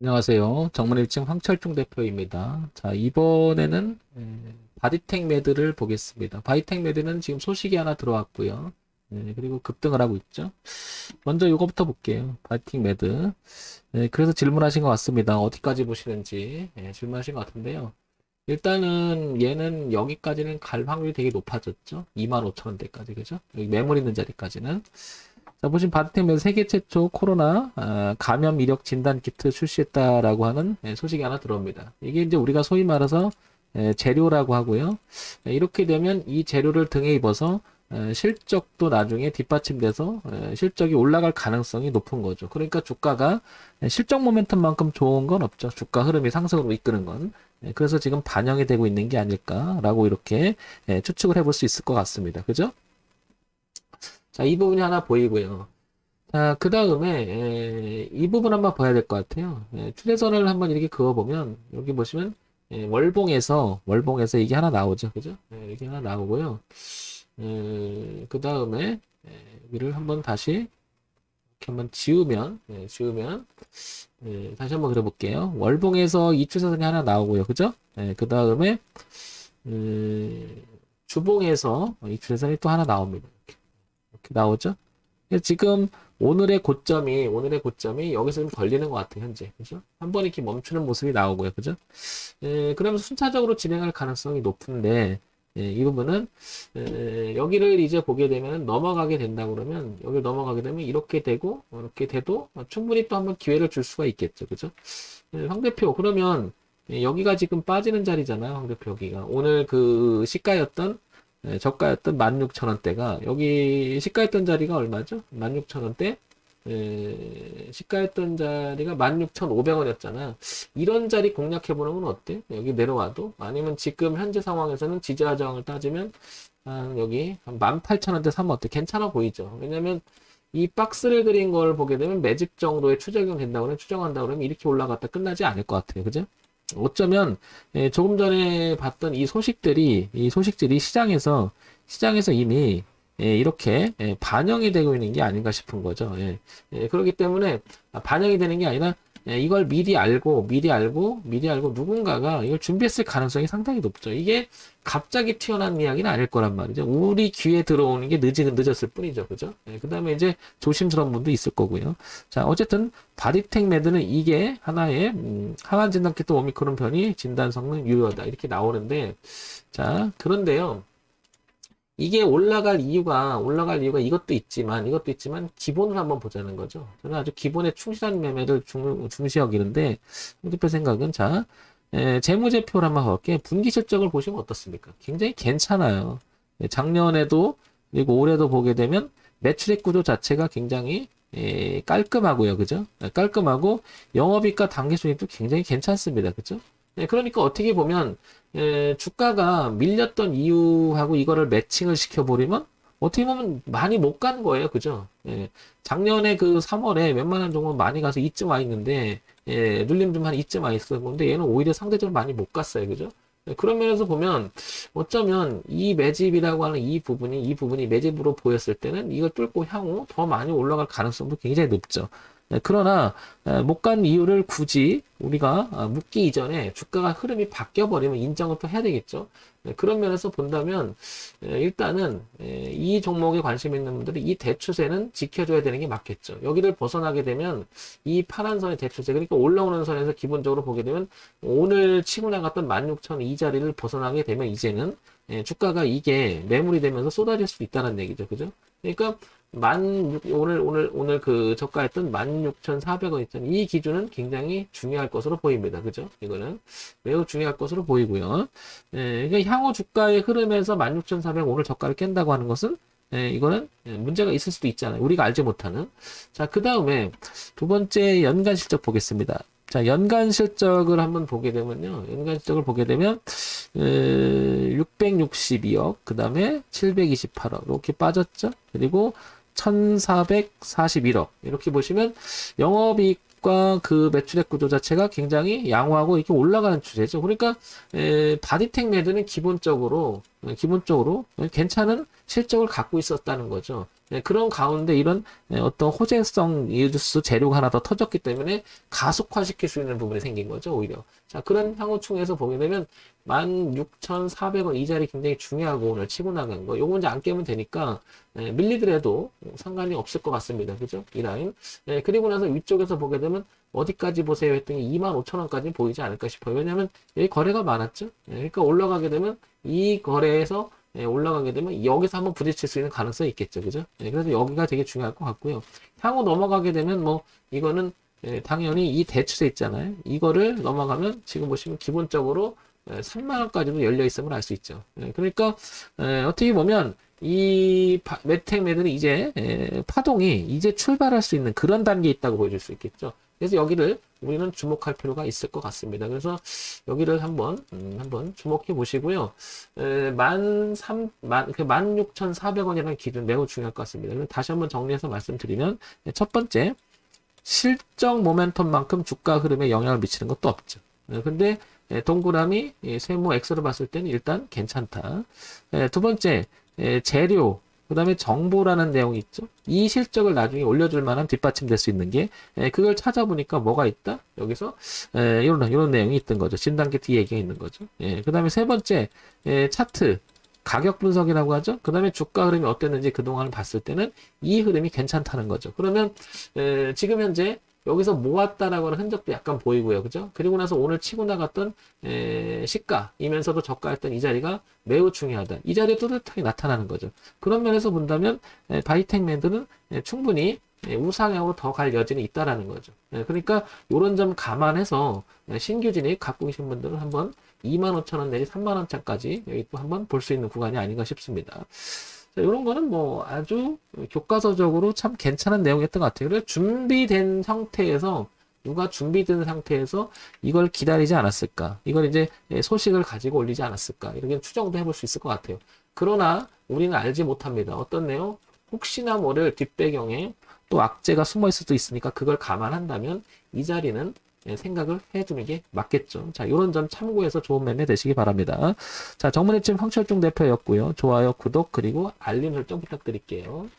안녕하세요. 정문일층 황철중 대표입니다. 자, 이번에는 바디텍 매드를 보겠습니다. 바디텍 매드는 지금 소식이 하나 들어왔고요. 그리고 급등을 하고 있죠. 먼저 이거부터 볼게요. 바디텍 매드. 그래서 질문하신 것 같습니다. 어디까지 보시는지 질문하신 것 같은데요. 일단은 얘는 여기까지는 갈 확률이 되게 높아졌죠. 25,000원대까지, 그죠? 여기 매물 있는 자리까지는. 자, 보시면 바디텍에서 세계 최초 코로나 감염 이력 진단 키트 출시했다라고 하는 소식이 하나 들어옵니다. 이게 이제 우리가 소위 말해서 재료라고 하고요. 이렇게 되면 이 재료를 등에 입어서 실적도 나중에 뒷받침돼서 실적이 올라갈 가능성이 높은 거죠. 그러니까 주가가 실적 모멘텀만큼 좋은 건 없죠. 주가 흐름이 상승으로 이끄는 건. 그래서 지금 반영이 되고 있는 게 아닐까라고 이렇게 추측을 해볼 수 있을 것 같습니다. 그죠? 자, 이 부분이 하나 보이고요. 자, 그 다음에 이 부분 한번 봐야 될 것 같아요. 추세선을 한번 이렇게 그어보면 여기 보시면 월봉에서 이게 하나 나오죠, 그죠? 이게 하나 나오고요. 그 다음에 위를 한번 다시 이렇게 한번 지우면 다시 한번 그려볼게요. 월봉에서 이 추세선이 하나 나오고요, 그죠? 그 다음에 주봉에서 이 추세선이 또 하나 나옵니다. 이렇게 나오죠? 지금 오늘의 고점이 여기서 좀 걸리는 것 같아요, 현재. 그죠? 한 번 이렇게 멈추는 모습이 나오고요. 그죠? 그러면서 순차적으로 진행할 가능성이 높은데, 이 부분은, 여기를 이제 보게 되면 넘어가게 된다 그러면, 여기를 넘어가게 되면 이렇게 되고, 이렇게 돼도 충분히 또 한번 기회를 줄 수가 있겠죠. 그죠? 황 대표, 그러면, 여기가 지금 빠지는 자리잖아요, 황 대표 여기가. 오늘 그 시가였던 저가였던 16,000원대가 여기 시가였던 자리가 얼마죠? 16,000원대 시가였던 자리가 16,500원이었잖아. 이런 자리 공략해보는 건 어때? 여기 내려와도 아니면 지금 현재 상황에서는 지지하 저항을 따지면 여기 한 18,000원대 사면 어때? 괜찮아 보이죠? 왜냐면 이 박스를 그린 걸 보게 되면 매집 정도의 추적이 된다고 하면 추정한다 그러면 이렇게 올라갔다 끝나지 않을 것 같아요. 그죠? 어쩌면 조금 전에 봤던 이 소식들이 시장에서 이미 이렇게 반영이 되고 있는 게 아닌가 싶은 거죠. 그렇기 때문에 반영이 되는 게 아니라 이걸 미리 알고 누군가가 이걸 준비했을 가능성이 상당히 높죠. 이게 갑자기 튀어나온 이야기는 아닐 거란 말이죠. 우리 귀에 들어오는 게 늦었을 뿐이죠. 그죠? 그 다음에 이제 조심스러운 분도 있을 거고요. 자, 어쨌든 바디텍 매드는 이게 하나의 항원 진단 키트 오미크론 변이 진단 성능 유효하다 이렇게 나오는데 자 그런데요 이게 올라갈 이유가 이것도 있지만 기본을 한번 보자는 거죠. 저는 아주 기본에 충실한 매매를 중시 여기는데 대표 생각은 자 재무제표를 한번 볼게요. 분기 실적을 보시면 어떻습니까? 굉장히 괜찮아요. 작년에도 그리고 올해도 보게 되면 매출액 구조 자체가 굉장히 깔끔하고요. 그죠? 깔끔하고 영업이익과 당기순이익도 굉장히 괜찮습니다. 그죠? 그러니까 어떻게 보면 주가가 밀렸던 이유하고 이거를 매칭을 시켜버리면 어떻게 보면 많이 못 간 거예요. 그죠? 작년에 그 3월에 웬만한 종목 많이 가서 이쯤 와 있는데 눌림 좀 한 이쯤 와 있어요. 근데 얘는 오히려 상대적으로 많이 못 갔어요. 그죠? 그런 면에서 보면 어쩌면 이 매집이라고 하는 이 부분이 매집으로 보였을 때는 이걸 뚫고 향후 더 많이 올라갈 가능성도 굉장히 높죠. 그러나 못 간 이유를 굳이 우리가 묻기 이전에 주가가 흐름이 바뀌어 버리면 인정을 또 해야 되겠죠. 그런 면에서 본다면 일단은 이 종목에 관심 있는 분들이 이 대추세는 지켜줘야 되는 게 맞겠죠. 여기를 벗어나게 되면 이 파란 선의 대추세 그러니까 올라오는 선에서 기본적으로 보게 되면 오늘 치고 나갔던 16,000 이 자리를 벗어나게 되면 이제는 주가가 이게 매물이 되면서 쏟아질 수 있다는 얘기죠. 그죠? 그러니까 오늘 그 저가했던 16,400원 있잖아요. 이 기준은 굉장히 중요할 것으로 보입니다. 그죠? 이거는 매우 중요할 것으로 보이고요. 그러니까 향후 주가의 흐름에서 16,400 오늘 저가를 깬다고 하는 것은 이거는 문제가 있을 수도 있잖아요. 우리가 알지 못하는. 자, 그 다음에 두 번째 연간 실적 보겠습니다. 자, 연간 실적을 한번 보게 되면요. 연간 실적을 보게 되면 662억, 그 다음에 728억 이렇게 빠졌죠. 그리고 1441억 이렇게 보시면 영업이익 수익과 그 매출액 구조 자체가 굉장히 양호하고 이렇게 올라가는 추세죠. 그러니까 바디텍 매드는 기본적으로 괜찮은 실적을 갖고 있었다는 거죠. 그런 가운데 이런 어떤 호재성 뉴스 재료가 하나 더 터졌기 때문에 가속화시킬 수 있는 부분이 생긴 거죠, 오히려. 자, 그런 향후충에서 보게 되면 16,400원 이 자리 굉장히 중요하고 오늘 치고 나간 거. 요거 이제 안 깨면 되니까 밀리더라도 상관이 없을 것 같습니다. 그죠? 이 라인. 그리고 나서 위쪽에서 보게 되면 어디까지 보세요 했더니 25,000원까지 보이지 않을까 싶어요. 왜냐면 여기 거래가 많았죠. 그러니까 올라가게 되면 이 거래에서 올라가게 되면 여기서 한번 부딪힐 수 있는 가능성이 있겠죠. 그죠? 그래서 여기가 되게 중요할 것 같고요. 향후 넘어가게 되면 뭐 이거는 당연히 이 대추세 있잖아요. 이거를 넘어가면 지금 보시면 기본적으로 3만원까지도 열려 있음을 알 수 있죠. 그러니까 어떻게 보면 이 메텍 매드는 이제 파동이 이제 출발할 수 있는 그런 단계에 있다고 보여줄 수 있겠죠. 그래서 여기를 우리는 주목할 필요가 있을 것 같습니다. 그래서 여기를 한번 주목해 보시고요. 16,400원이라는 기준 매우 중요할 것 같습니다. 다시 한번 정리해서 말씀드리면 첫 번째, 실적 모멘텀만큼 주가 흐름에 영향을 미치는 것도 없죠. 근데 동그라미 세모 X로 봤을 때는 일단 괜찮다. 두 번째, 재료, 그 다음에 정보라는 내용이 있죠. 이 실적을 나중에 올려줄 만한 뒷받침될 수 있는 게 그걸 찾아보니까 뭐가 있다? 여기서 이런 내용이 있던 거죠. 진단계 뒤에 얘기가 있는 거죠. 그 다음에 세 번째, 차트 가격 분석이라고 하죠. 그 다음에 주가 흐름이 어땠는지 그동안 봤을 때는 이 흐름이 괜찮다는 거죠. 그러면 지금 현재 여기서 모았다라고 하는 흔적도 약간 보이고요. 그죠? 그리고 나서 오늘 치고 나갔던 시가이면서도 저가했던 이 자리가 매우 중요하다. 이 자리에 뚜렷하게 나타나는 거죠. 그런 면에서 본다면 바이텍 매드는 충분히 우상향으로 더 갈 여지는 있다라는 거죠. 그러니까 이런 점 감안해서 신규 진입 갖고 계신 분들은 한번 25,000원 내지 3만원짜리까지 여기 또 한번 볼 수 있는 구간이 아닌가 싶습니다. 자, 이런 거는 뭐 아주 교과서적으로 참 괜찮은 내용이었던 것 같아요. 그래서 준비된 상태에서 누가 준비된 상태에서 이걸 기다리지 않았을까? 이걸 이제 소식을 가지고 올리지 않았을까? 이렇게 추정도 해볼 수 있을 것 같아요. 그러나 우리는 알지 못합니다. 어떤 내용? 혹시나 모를 뒷배경에 또 악재가 숨어 있을 수도 있으니까 그걸 감안한다면 이 자리는 생각을 해두는 게 맞겠죠. 자, 이런 점 참고해서 좋은 매매 되시기 바랍니다. 자, 정문의팀 황철중 대표였고요. 좋아요, 구독, 그리고 알림 설정 부탁드릴게요.